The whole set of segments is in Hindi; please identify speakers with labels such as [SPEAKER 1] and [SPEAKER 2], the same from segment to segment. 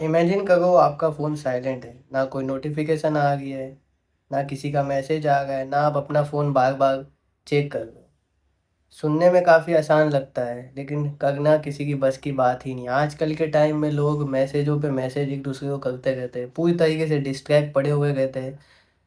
[SPEAKER 1] इमेजिन करो आपका फ़ोन साइलेंट है, ना कोई नोटिफिकेशन आ रही है, ना किसी का मैसेज आ रहा है, ना आप अपना फ़ोन बार बार चेक कर रहे हो। सुनने में काफ़ी आसान लगता है, लेकिन करना किसी की बस की बात ही नहीं। आजकल के टाइम में लोग मैसेजों पे मैसेज एक दूसरे को करते रहते हैं, पूरी तरीके से डिस्ट्रैक्ट पड़े हुए रहते हैं।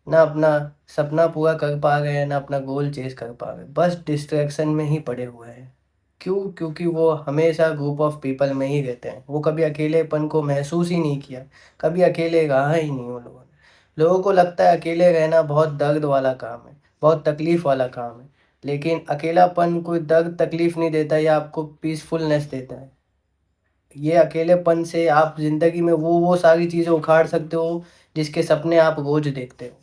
[SPEAKER 1] ना अपना सपना पूरा कर पा रहे हैं, ना अपना गोल चेज़ कर पा रहे हैं, बस डिस्ट्रैक्शन में ही पड़े हुए हैं। क्यों? क्योंकि वो हमेशा ग्रुप ऑफ पीपल में ही रहते हैं। वो कभी अकेलेपन को महसूस ही नहीं किया, कभी अकेले रहा ही नहीं उन लोगों ने। लोगों को लगता है अकेले रहना बहुत दर्द वाला काम है, बहुत तकलीफ़ वाला काम है। लेकिन अकेलापन कोई दर्द तकलीफ़ नहीं देता, ये आपको पीसफुलनेस देता है। ये अकेलेपन से आप ज़िंदगी में वो सारी चीज़ें उखाड़ सकते हो, जिसके सपने आप रोज़ देखते हो।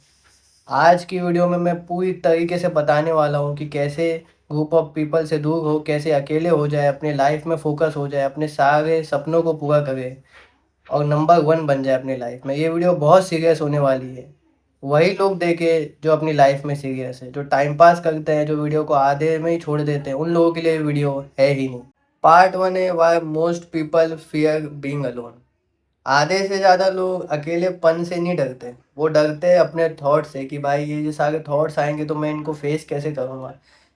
[SPEAKER 1] आज की वीडियो में मैं पूरी तरीके से बताने वाला हूँ कि कैसे ग्रुप ऑफ पीपल से दूर हो, कैसे अकेले हो जाए, अपने लाइफ में फोकस हो जाए, अपने सारे सपनों को पूरा करे और नंबर वन बन जाए अपनी लाइफ में। ये वीडियो बहुत सीरियस होने वाली है। वही लोग देखे जो अपनी लाइफ में सीरियस है, जो टाइम पास करते हैं, जो वीडियो को आधे में ही छोड़ देते हैं, उन लोगों के लिए वीडियो है ही नहीं। पार्ट वन है why most people fear being alone. आधे से ज़्यादा लोग अकेलेपन से नहीं डरते, वो डरते हैं अपने थॉट से कि भाई ये जो सारे थॉट्स आएंगे तो मैं इनको फेस कैसे करूँगा।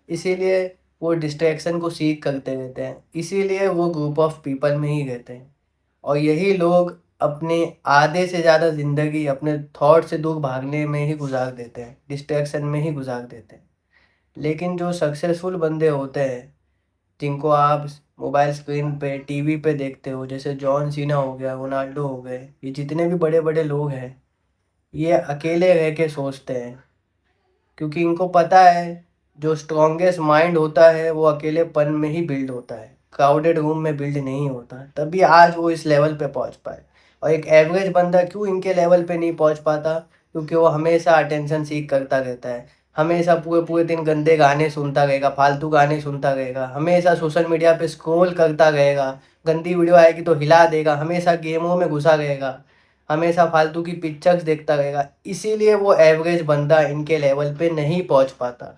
[SPEAKER 1] इसीलिए वो डिस्ट्रैक्शन को सीख करते रहते हैं, इसीलिए वो ग्रुप ऑफ पीपल में ही रहते हैं। और यही लोग अपने आधे से ज़्यादा ज़िंदगी अपने थॉट से दूर भागने में ही गुजार देते हैं, डिस्ट्रैक्शन में ही गुजार देते हैं। लेकिन जो सक्सेसफुल बंदे होते हैं, जिनको आप मोबाइल स्क्रीन पे, टीवी पे देखते हो, जैसे जॉन सीना हो गया, रोनाल्डो हो गए, ये जितने भी बड़े-बड़े लोग हैं, ये अकेले रह के सोचते हैं। क्योंकि इनको पता है जो स्ट्रॉन्गेस्ट माइंड होता है वो अकेलेपन में ही बिल्ड होता है, क्राउडेड रूम में बिल्ड नहीं होता। तभी आज वो इस लेवल पे पहुंच पाए। और एक एवरेज बंदा क्यों इनके लेवल पे नहीं पहुंच पाता? क्योंकि वो हमेशा अटेंशन सीख करता रहता है, हमेशा पूरे पूरे दिन गंदे गाने सुनता रहेगा, फालतू गाने सुनता रहेगा, हमेशा सोशल मीडिया पे स्क्रॉल करता रहेगा, गंदी वीडियो आएगी तो हिला देगा, हमेशा गेमों में घुसा रहेगा, हमेशा फालतू की पिक्चर्स देखता रहेगा। इसीलिए वो एवरेज बंदा इनके लेवल पे नहीं पहुंच पाता।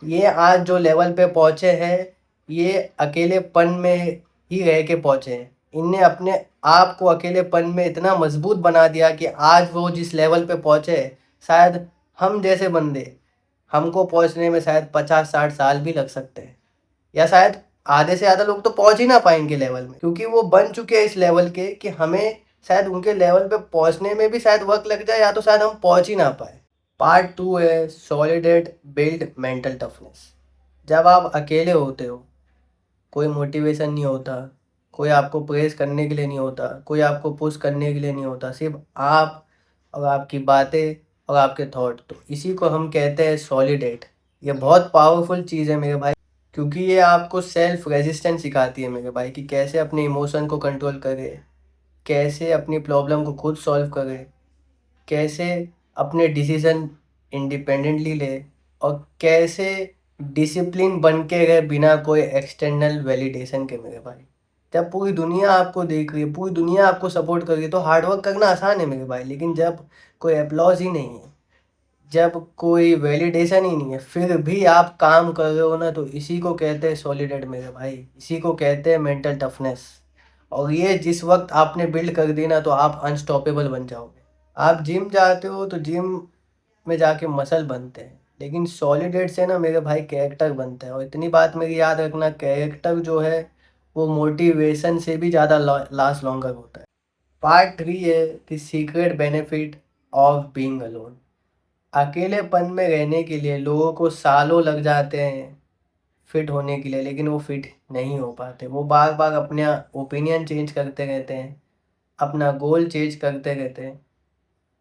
[SPEAKER 1] ये आज जो लेवल पे पहुंचे हैं, ये अकेलेपन में ही रह के पहुंचे हैं। इनने अपने आप को अकेलेपन में इतना मजबूत बना दिया कि आज वो जिस लेवल पे पहुंचे हैं, शायद हम जैसे बंदे, हमको पहुंचने में शायद 50-60 साल भी लग सकते हैं, या शायद आधे से ज़्यादा लोग तो पहुंच ही ना पाए इनके लेवल में, क्योंकि वो बन चुके हैं इस लेवल के कि हमें शायद उनके लेवल पे पहुंचने में भी शायद वक्त लग जाए, या तो शायद हम पहुंच ही ना पाए। पार्ट टू है सॉलिडेट बिल्ड मेंटल टफनेस। जब आप अकेले होते हो, कोई मोटिवेशन नहीं होता, कोई आपको प्रेस करने के लिए नहीं होता, कोई आपको पुश करने के लिए नहीं होता, सिर्फ आप और आपकी बातें और आपके थॉट, तो इसी को हम कहते हैं सॉलिडेट। ये बहुत पावरफुल चीज़ है मेरे भाई, क्योंकि ये आपको सेल्फ रेजिस्टेंस सिखाती है मेरे भाई, कि कैसे अपने इमोशन को कंट्रोल करें, कैसे अपनी प्रॉब्लम को खुद सॉल्व करें, कैसे अपने डिसीजन इंडिपेंडेंटली ले, और कैसे डिसिप्लिन बन के रहे बिना कोई एक्सटर्नल वैलिडेशन के मेरे भाई। जब पूरी दुनिया आपको देख रही है, पूरी दुनिया आपको सपोर्ट कर रही है, तो हार्डवर्क करना आसान है मेरे भाई। लेकिन जब कोई अप्लॉज ही नहीं है, जब कोई वैलिडेशन ही नहीं है, फिर भी आप काम कर रहे हो ना, तो इसी को कहते हैं सॉलिडेट मेरे भाई, इसी को कहते हैं मेंटल टफनेस। और ये जिस वक्त आपने बिल्ड कर दी ना, तो आप अनस्टॉपेबल बन जाओगे। आप जिम जाते हो तो जिम में जाके मसल बनते हैं, लेकिन सॉलिडेट से ना मेरे भाई कैरेक्टर बनता है। और इतनी बात मेरी याद रखना, कैरेक्टर जो है वो मोटिवेशन से भी ज़्यादा लास्ट लॉन्गर होता है। पार्ट थ्री है the secret benefit of being alone. अकेलेपन में रहने के लिए लोगों को सालों लग जाते हैं फिट होने के लिए, लेकिन वो फिट नहीं हो पाते। वो बार बार अपने ओपिनियन चेंज करते रहते हैं, अपना गोल चेंज करते रहते हैं,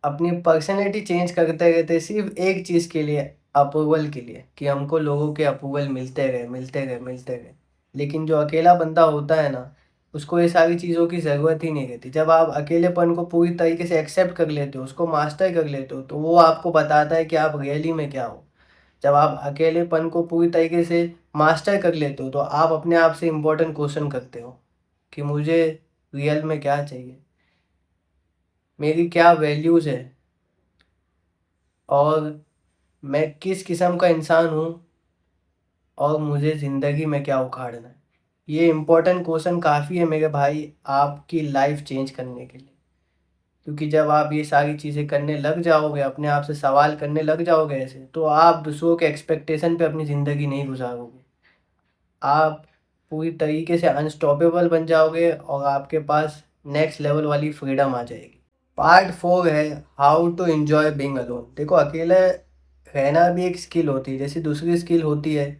[SPEAKER 1] अपनी पर्सनैलिटी चेंज करते रहते हैं, सिर्फ एक चीज़ के लिए, अप्रूवल के लिए, कि हमको लोगों के अप्रूवल मिलते रहे, मिलते रहे, मिलते रहे। लेकिन जो अकेला बंदा होता है ना, उसको ये सारी चीज़ों की ज़रूरत ही नहीं रहती। जब आप अकेलेपन को पूरी तरीके से एक्सेप्ट कर लेते हो, उसको मास्टर कर लेते हो, तो वो आपको बताता है कि आप रियली में क्या हो। जब आप अकेलेपन को पूरी तरीके से मास्टर कर लेते हो, तो आप अपने आप से इम्पोर्टेंट क्वेश्चन करते हो कि मुझे रियल में क्या चाहिए, मेरी क्या वैल्यूज़ है, और मैं किस किस्म का इंसान हूँ, और मुझे ज़िंदगी में क्या उखाड़ना है। ये इम्पोर्टेंट क्वेश्चन काफ़ी है मेरे भाई आपकी लाइफ चेंज करने के लिए। क्योंकि जब आप ये सारी चीज़ें करने लग जाओगे, अपने आप से सवाल करने लग जाओगे ऐसे, तो आप दूसरों के एक्सपेक्टेशन पे अपनी ज़िंदगी नहीं गुजारोगे। आप पूरी तरीके से अनस्टॉपेबल बन जाओगे और आपके पास नेक्स्ट लेवल वाली फ्रीडम आ जाएगी। पार्ट 4 है how to enjoy being alone. देखो, अकेले रहना भी एक स्किल होती है, जैसे दूसरी स्किल होती है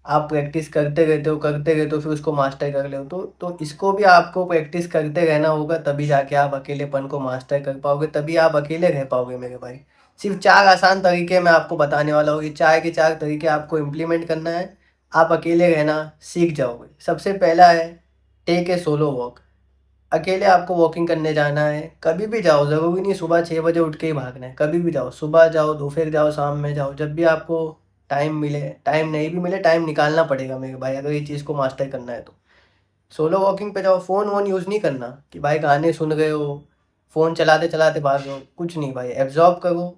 [SPEAKER 1] आप प्रैक्टिस करते रहते हो फिर उसको मास्टर कर ले हो, तो इसको भी आपको प्रैक्टिस करते रहना होगा, तभी जाके आप अकेलेपन को मास्टर कर पाओगे, तभी आप अकेले रह पाओगे मेरे भाई। सिर्फ 4 आसान तरीके मैं आपको बताने वाला हूँ, ये 4 के 4 तरीके आपको इम्प्लीमेंट करना है, आप अकेले रहना सीख जाओगे। सबसे पहला है टेक ए सोलो वॉक। अकेले आपको वॉकिंग करने जाना है, कभी भी जाओ, ज़रूरी नहीं सुबह 6 बजे उठ के ही भागना है, कभी भी जाओ, सुबह जाओ, दोपहर जाओ, शाम में जाओ, जब भी आपको टाइम मिले, टाइम नहीं भी मिले, टाइम निकालना पड़ेगा मेरे भाई अगर ये चीज़ को मास्टर करना है तो। सोलो वॉकिंग पे जाओ, फ़ोन वोन यूज़ नहीं करना कि भाई गाने सुन रहे हो, फ़ोन चलाते चलाते भाग रहे हो, कुछ नहीं भाई, एब्जॉर्ब करो,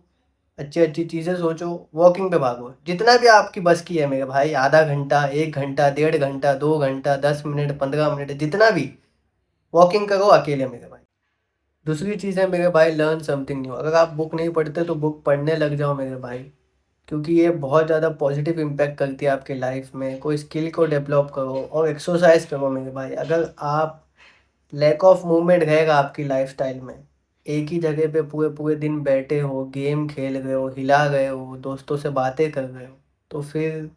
[SPEAKER 1] अच्छी अच्छी चीज़ें सोचो, वॉकिंग पे भागो जितना भी आपकी बस की है मेरे भाई, आधा घंटा, 1 घंटा, 1.5 घंटा, 2 घंटा, 10 मिनट, 15 मिनट, जितना भी वॉकिंग करो अकेले मेरे भाई। दूसरी चीज़ है मेरे भाई, लर्न समथिंग न्यू। अगर आप बुक नहीं पढ़ते तो बुक पढ़ने लग जाओ मेरे भाई, क्योंकि ये बहुत ज़्यादा पॉजिटिव इम्पैक्ट करती है आपके लाइफ में। कोई स्किल को डेवलप करो और एक्सरसाइज करो मेरे भाई। अगर आप लैक ऑफ मूवमेंट रहेगा आपकी लाइफस्टाइल में, एक ही जगह पे पूरे पूरे दिन बैठे हो, गेम खेल रहे हो, हिला गए हो, दोस्तों से बातें कर रहे हो, तो फिर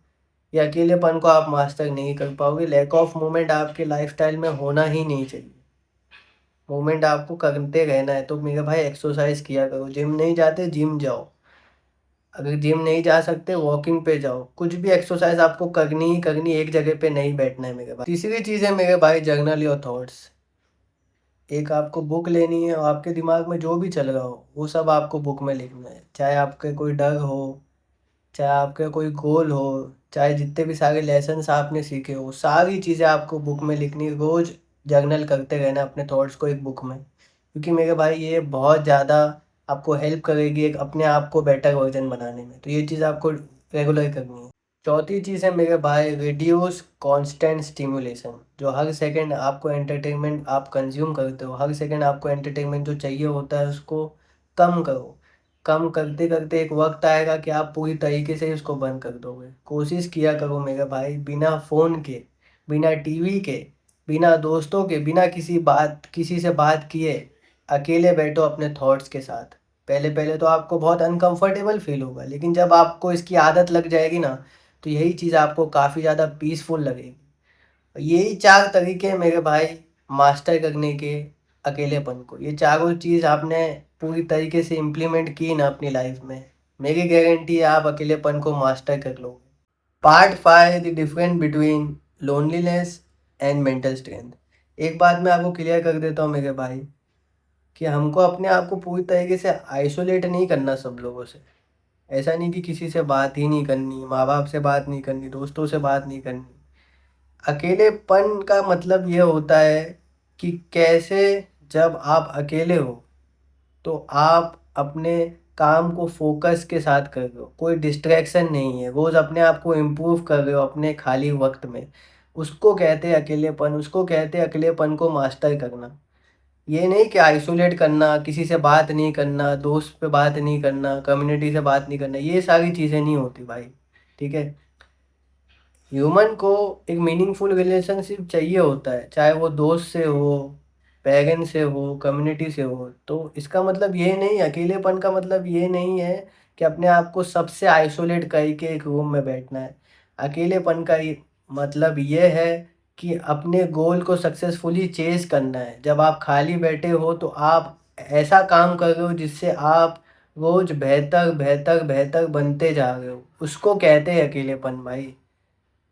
[SPEAKER 1] ये अकेलेपन को आप मास्टर नहीं कर पाओगे। लैक ऑफ मूवमेंट आपके लाइफस्टाइल में होना ही नहीं चाहिए। मूवमेंट आपको करते रहना है, तो मेरे भाई एक्सरसाइज किया करो। जिम नहीं जाते, जिम जाओ। अगर जिम नहीं जा सकते, वॉकिंग पे जाओ। कुछ भी एक्सरसाइज आपको करनी ही करनी, एक जगह पे नहीं बैठना है मेरे भाई। तीसरी चीज़ है मेरे भाई, जर्नल योर थॉट्स। एक आपको बुक लेनी है और आपके दिमाग में जो भी चल रहा हो वो सब आपको बुक में लिखना है। चाहे आपके कोई डर हो, चाहे आपके कोई गोल हो, चाहे जितने भी सारे लेसन्स आपने सीखे हो, सारी चीज़ें आपको बुक में लिखनी है। रोज़ जर्नल करते रहना अपने थॉट्स को एक बुक में, क्योंकि मेरे भाई ये बहुत ज़्यादा आपको हेल्प करेगी एक अपने आप को बेटर वर्जन बनाने में। तो ये चीज़ आपको रेगुलर करनी है। चौथी चीज़ है मेरे भाई, रिड्यूस कांस्टेंट स्टिमुलेशन। जो हर सेकंड आपको एंटरटेनमेंट आप कंज्यूम करते हो, हर सेकंड आपको एंटरटेनमेंट जो चाहिए होता है, उसको कम करो। कम करते करते एक वक्त आएगा कि आप पूरी तरीके से इसको बंद कर दोगे। कोशिश किया करो मेरे भाई, बिना फ़ोन के, बिना टीवी के, बिना दोस्तों के, बिना किसी से बात किए अकेले बैठो अपने थॉट्स के साथ। पहले पहले तो आपको बहुत अनकंफर्टेबल फील होगा, लेकिन जब आपको इसकी आदत लग जाएगी ना, तो यही चीज़ आपको काफ़ी ज़्यादा पीसफुल लगेगी। और यही 4 तरीके हैं मेरे भाई मास्टर करने के अकेलेपन को। ये चारों चीज़ आपने पूरी तरीके से इम्प्लीमेंट की ना अपनी लाइफ में, मेरी गारंटी है आप अकेलेपन को मास्टर कर लोगे। Part 5, the difference between loneliness and mental strength. एक बात मैं आपको क्लियर कर देता हूँ मेरे भाई, कि हमको अपने आप को पूरी तरीके से आइसोलेट नहीं करना सब लोगों से। ऐसा नहीं कि किसी से बात ही नहीं करनी, माँ बाप से बात नहीं करनी, दोस्तों से बात नहीं करनी। अकेलेपन का मतलब ये होता है कि कैसे, जब आप अकेले हो तो आप अपने काम को फोकस के साथ कर रहे हो, कोई डिस्ट्रैक्शन नहीं है, रोज़ अपने आप को इम्प्रूव कर रहे हो अपने खाली वक्त में, उसको कहते हैं अकेलेपन। उसको कहते हैं अकेलेपन को मास्टर करना। ये नहीं कि आइसोलेट करना, किसी से बात नहीं करना, दोस्त पे बात नहीं करना, कम्युनिटी से बात नहीं करना, ये सारी चीज़ें नहीं होती भाई। ठीक है, ह्यूमन को एक मीनिंगफुल रिलेशनशिप चाहिए होता है, चाहे वो दोस्त से हो, पेरेंट्स से हो, कम्युनिटी से हो। तो इसका मतलब ये नहीं, अकेलेपन का मतलब ये नहीं है कि अपने आप को सबसे आइसोलेट करके एक रूम में बैठना है। अकेलेपन का मतलब ये है कि अपने गोल को सक्सेसफुली चेज़ करना है। जब आप खाली बैठे हो तो आप ऐसा काम कर रहे हो जिससे आप रोज़ बेहतर बेहतर बेहतर बनते जा रहे हो, उसको कहते हैं अकेलेपन भाई।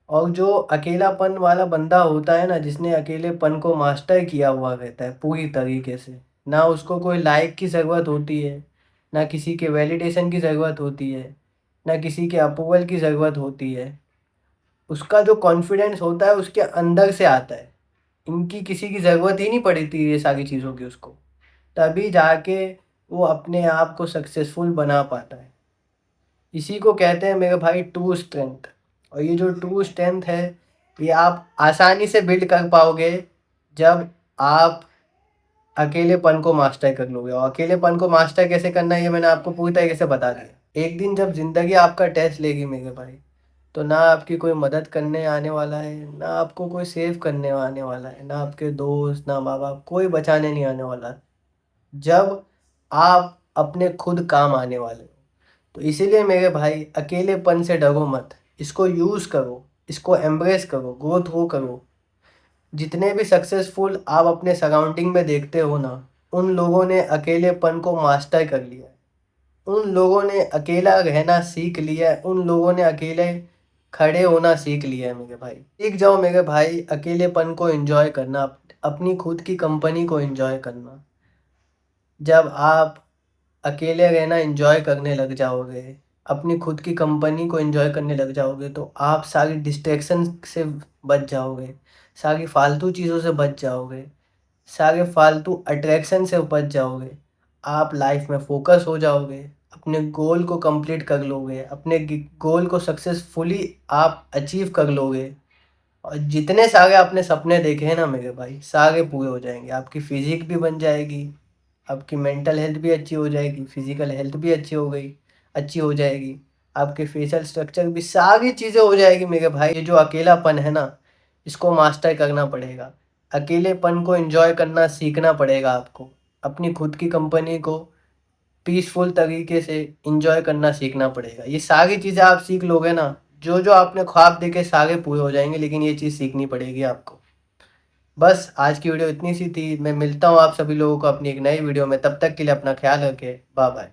[SPEAKER 1] और जो अकेलापन वाला बंदा होता है ना, जिसने अकेलेपन को मास्टर किया हुआ रहता है पूरी तरीके से, ना उसको कोई लाइक की ज़रूरत होती है, ना किसी के वैलिडेशन की ज़रूरत होती है, ना किसी के अप्रूवल की ज़रूरत होती है। उसका जो कॉन्फिडेंस होता है उसके अंदर से आता है। इनकी किसी की ज़रूरत ही नहीं पड़ी थी ये सारी चीज़ों की उसको, तभी जाके वो अपने आप को सक्सेसफुल बना पाता है। इसी को कहते हैं मेरे भाई ट्रू स्ट्रेंथ। और ये जो ट्रू स्ट्रेंथ है, ये आप आसानी से बिल्ड कर पाओगे जब आप अकेलेपन को मास्टर कर लोगे। और अकेलेपन को मास्टर कैसे करना है ये मैंने आपको पूरी तरीके से बता दिया। एक दिन जब ज़िंदगी आपका टेस्ट लेगी मेरे भाई, तो ना आपकी कोई मदद करने आने वाला है, ना आपको कोई सेव करने आने वाला है, ना आपके दोस्त, ना माँ बाप, कोई बचाने नहीं आने वाला। जब आप अपने खुद काम आने वाले हो। तो इसीलिए मेरे भाई अकेलेपन से डरो मत, इसको यूज़ करो, इसको एम्ब्रेस करो, गो थ्रू करो। जितने भी सक्सेसफुल आप अपने सराउंडिंग में देखते हो ना, उन लोगों ने अकेलेपन को मास्टर कर लिया है। उन लोगों ने अकेला रहना सीख लिया है, उन लोगों ने अकेले खड़े होना सीख लिया है मेरे भाई। सीख जाओ मेरे भाई अकेलेपन को एंजॉय करना, अपनी खुद की कंपनी को एंजॉय करना। जब आप अकेले रहना एंजॉय करने लग जाओगे, अपनी खुद की कंपनी को एंजॉय करने लग जाओगे, तो आप सारी डिस्ट्रैक्शन से बच जाओगे, सारी फालतू चीज़ों से बच जाओगे, सारे फालतू अट्रैक्शन से बच जाओगे। आप लाइफ में फोकस हो जाओगे, अपने गोल को कंप्लीट कर लोगे, अपने गोल को सक्सेसफुली आप अचीव कर लोगे। और जितने सारे आपने सपने देखे हैं ना मेरे भाई, सारे पूरे हो जाएंगे। आपकी फिजिक भी बन जाएगी, आपकी मेंटल हेल्थ भी अच्छी हो जाएगी, फिजिकल हेल्थ भी अच्छी हो जाएगी, आपके फेशियल स्ट्रक्चर भी, सारी चीज़ें हो जाएगी मेरे भाई। ये जो अकेलापन है ना, इसको मास्टर करना पड़ेगा। अकेलेपन को एंजॉय करना सीखना पड़ेगा आपको। अपनी खुद की कंपनी को पीसफुल तरीके से एंजॉय करना सीखना पड़ेगा। ये सारी चीज़ें आप सीख लोगे ना, जो जो आपने ख्वाब देखे सारे पूरे हो जाएंगे, लेकिन ये चीज़ सीखनी पड़ेगी आपको। बस आज की वीडियो इतनी सी थी। मैं मिलता हूँ आप सभी लोगों को अपनी एक नई वीडियो में। तब तक के लिए अपना ख्याल रखें। Bye bye.